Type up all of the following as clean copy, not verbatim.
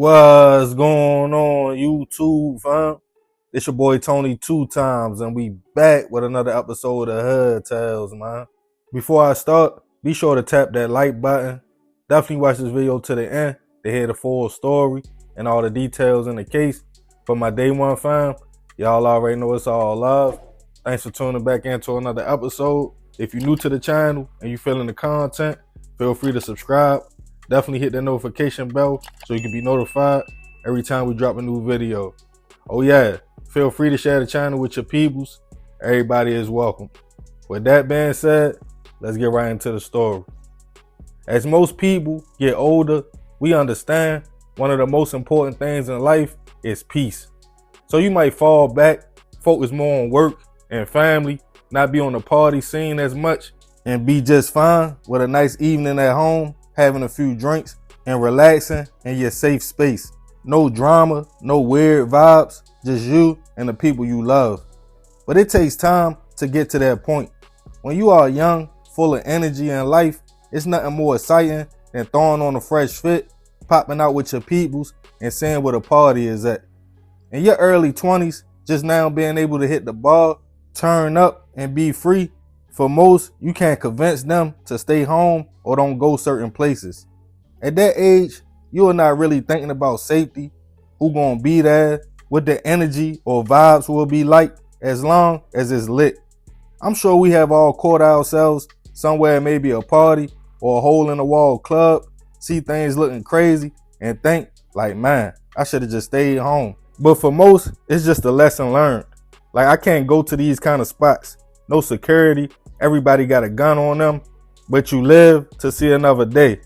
What's going on, YouTube, fam? It's your boy Tony 2 times, and we back with another episode of Hood Tales, man. Before I start, be sure to tap that like button. Definitely watch this video to the end to hear the full story and all the details in the case. For my day one fam, y'all already know it's all love. Thanks for tuning back into another episode. If you're new to the channel and you feeling the content, feel free to subscribe. Definitely hit that notification bell so you can be notified every time we drop a new video. Oh yeah, feel free to share the channel with your peoples. Everybody is welcome. With that being said, let's get right into the story. As most people get older, we understand one of the most important things in life is peace. So you might fall back, focus more on work and family, not be on the party scene as much, and be just fine with a nice evening at home, having a few drinks and relaxing in your safe space. No drama, no weird vibes, just you and the people you love. But it takes time to get to that point. When you are young, full of energy and life, it's nothing more exciting than throwing on a fresh fit, popping out with your peoples, and seeing where the party is at. In your early 20s, just now being able to hit the bar, turn up, and be free, for most, you can't convince them to stay home or don't go certain places. At that age, you are not really thinking about safety, who gonna be there, what the energy or vibes will be like, as long as it's lit. I'm sure we have all caught ourselves somewhere, maybe a party or a hole in the wall club, see things looking crazy and think like, man, I should have just stayed home. But for most, it's just a lesson learned. Like, I can't go to these kind of spots. No security, everybody got a gun on them, but you live to see another day.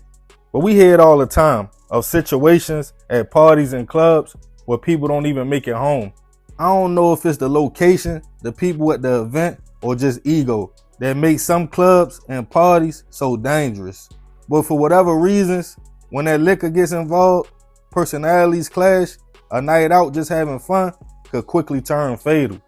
But we hear it all the time of situations at parties and clubs where people don't even make it home. I don't know if it's the location, the people at the event, or just ego that makes some clubs and parties so dangerous. But for whatever reasons, when that liquor gets involved, personalities clash, a night out just having fun could quickly turn fatal.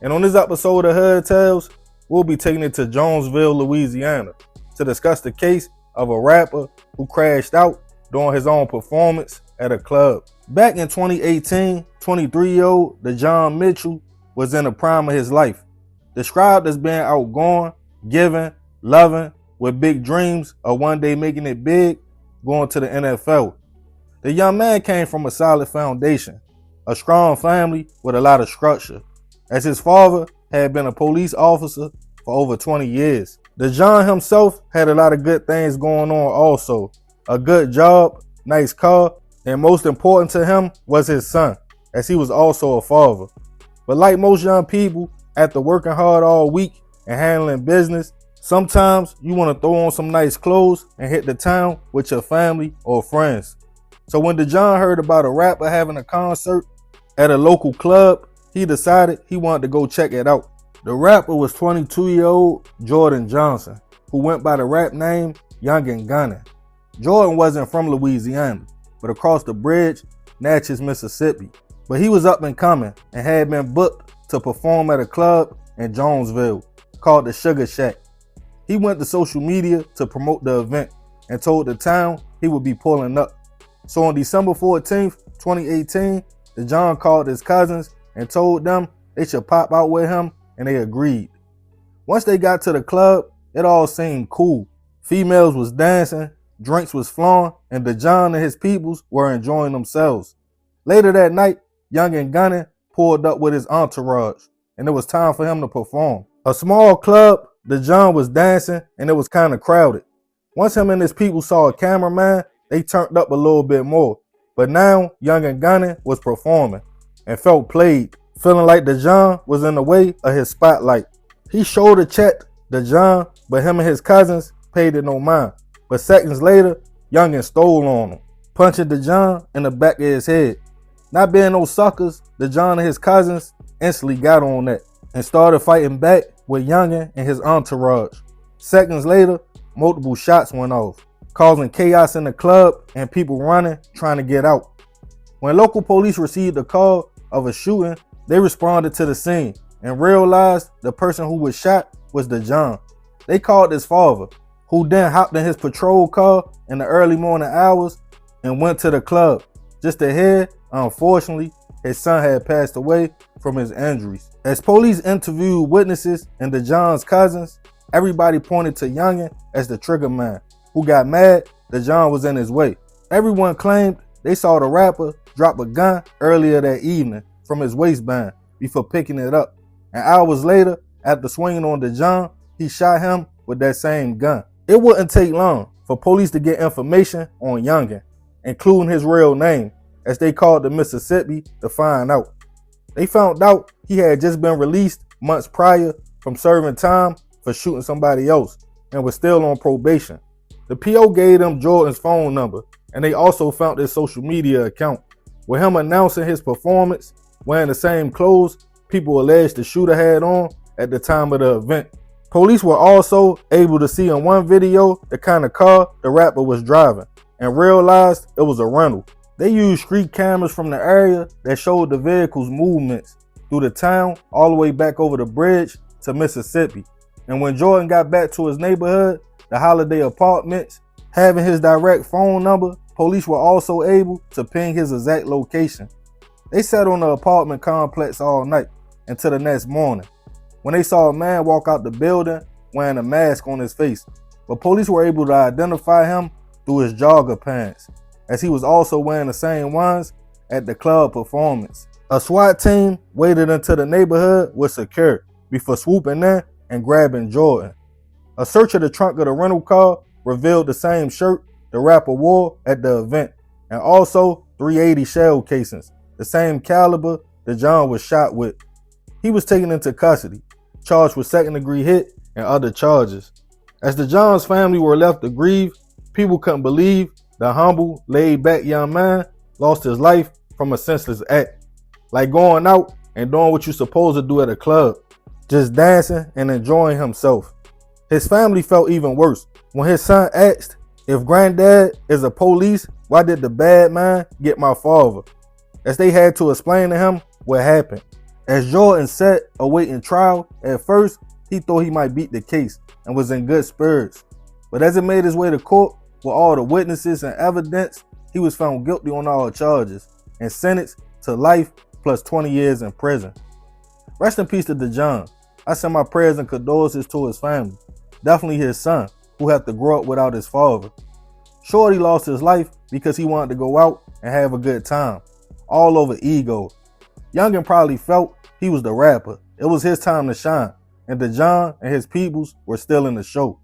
And on this episode of Hood Tales, we'll be taking it to Jonesville, Louisiana to discuss the case of a rapper who crashed out during his own performance at a club. Back in 2018, 23-year-old DeJohn Mitchell was in the prime of his life, described as being outgoing, giving, loving, with big dreams of one day making it big, going to the NFL. The young man came from a solid foundation, a strong family with a lot of structure, as his father had been a police officer for over 20 years. DeJohn himself had a lot of good things going on also. A good job, nice car, and most important to him was his son, as he was also a father. But like most young people, after working hard all week and handling business, sometimes you want to throw on some nice clothes and hit the town with your family or friends. So when DeJohn heard about a rapper having a concert at a local club, he decided he wanted to go check it out. The rapper was 22-year-old Jordan Johnson, who went by the rap name Young and Gunning. Jordan wasn't from Louisiana, but across the bridge, Natchez, Mississippi. But he was up and coming and had been booked to perform at a club in Jonesville called the Sugar Shack. He went to social media to promote the event and told the town he would be pulling up. So on December 14th, 2018, DeJohn called his cousins and told them they should pop out with him, and they agreed. Once they got to the club, it all seemed cool. Females was dancing, drinks was flowing, and DeJohn and his peoples were enjoying themselves. Later that night, Young and Gunning pulled up with his entourage, and it was time for him to perform. A small club, DeJohn was dancing, and it was kind of crowded. Once him and his people saw a cameraman, they turned up a little bit more. But now, Young and Gunning was performing and felt played, feeling like DeJohn was in the way of his spotlight. He shoulder checked DeJohn, but him and his cousins paid it no mind. But seconds later, Youngin stole on him, punching DeJohn in the back of his head. Not being no suckers, DeJohn and his cousins instantly got on that and started fighting back with Youngin and his entourage. Seconds later, multiple shots went off, causing chaos in the club and people running, trying to get out. When local police received a call of a shooting, they responded to the scene and realized the person who was shot was DeJohn. They called his father, who then hopped in his patrol car in the early morning hours and went to the club, Just to hear, unfortunately, his son had passed away from his injuries. As police interviewed witnesses and DeJohn's cousins, everybody pointed to Youngin as the trigger man, who got mad that John was in his way. Everyone claimed they saw the rapper drop a gun earlier that evening from his waistband before picking it up. And hours later, after swinging on DeJohn, he shot him with that same gun. It wouldn't take long for police to get information on Youngin, including his real name, as they called to Mississippi to find out. They found out he had just been released months prior from serving time for shooting somebody else and was still on probation. The PO gave them Jordan's phone number, and they also found his social media account, with him announcing his performance wearing the same clothes people alleged the shooter had on at the time of the event. Police were also able to see in one video the kind of car the rapper was driving and realized it was a rental. They used street cameras from the area that showed the vehicle's movements through the town all the way back over the bridge to Mississippi. And when Jordan got back to his neighborhood, the Holiday Apartments, having his direct phone number, police were also able to ping his exact location. They sat on the apartment complex all night until the next morning, when they saw a man walk out the building wearing a mask on his face. But police were able to identify him through his jogger pants, as he was also wearing the same ones at the club performance. A SWAT team waited until the neighborhood was secure before swooping in and grabbing Jordan. A search of the trunk of the rental car revealed the same shirt the rapper wore at the event, and also 380 shell casings, the same caliber that John was shot with. He was taken into custody, charged with second-degree hit and other charges. As the Johns family were left to grieve, people couldn't believe the humble, laid-back young man lost his life from a senseless act, like going out and doing what you're supposed to do at a club, just dancing and enjoying himself. His family felt even worse when his son asked, "If granddad is a police, why did the bad man get my father?" As they had to explain to him what happened. As Jordan sat awaiting trial, at first he thought he might beat the case and was in good spirits. But as it made his way to court with all the witnesses and evidence, he was found guilty on all charges and sentenced to life plus 20 years in prison. Rest in peace to DeJohn. I send my prayers and condolences to his family, definitely his son, who had to grow up without his father. Shorty lost his life because he wanted to go out and have a good time, all over ego. Youngin probably felt he was the rapper. It was his time to shine, and DeJohn and his peoples were still in the show.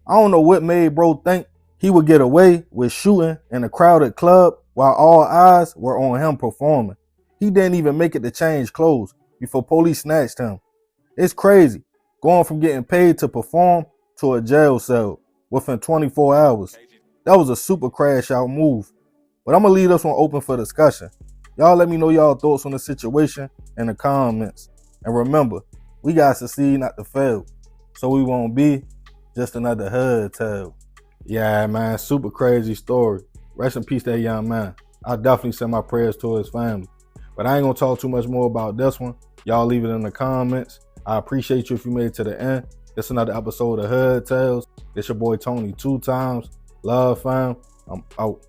I don't know what made bro think he would get away with shooting in a crowded club while all eyes were on him performing. He didn't even make it to change clothes before police snatched him. It's crazy, going from getting paid to perform to a jail cell within 24 hours. That was a super crash out move. But I'm going to leave this one open for discussion. Y'all let me know y'all thoughts on the situation in the comments. And remember, we got to succeed, not to fail, so we won't be just another hood tale. Yeah, man, super crazy story. Rest in peace to that young man. I definitely send my prayers to his family. But I ain't going to talk too much more about this one. Y'all leave it in the comments. I appreciate you if you made it to the end. This is another episode of Hood Tales. It's your boy Tony 2 times. Love, fam. I'm out.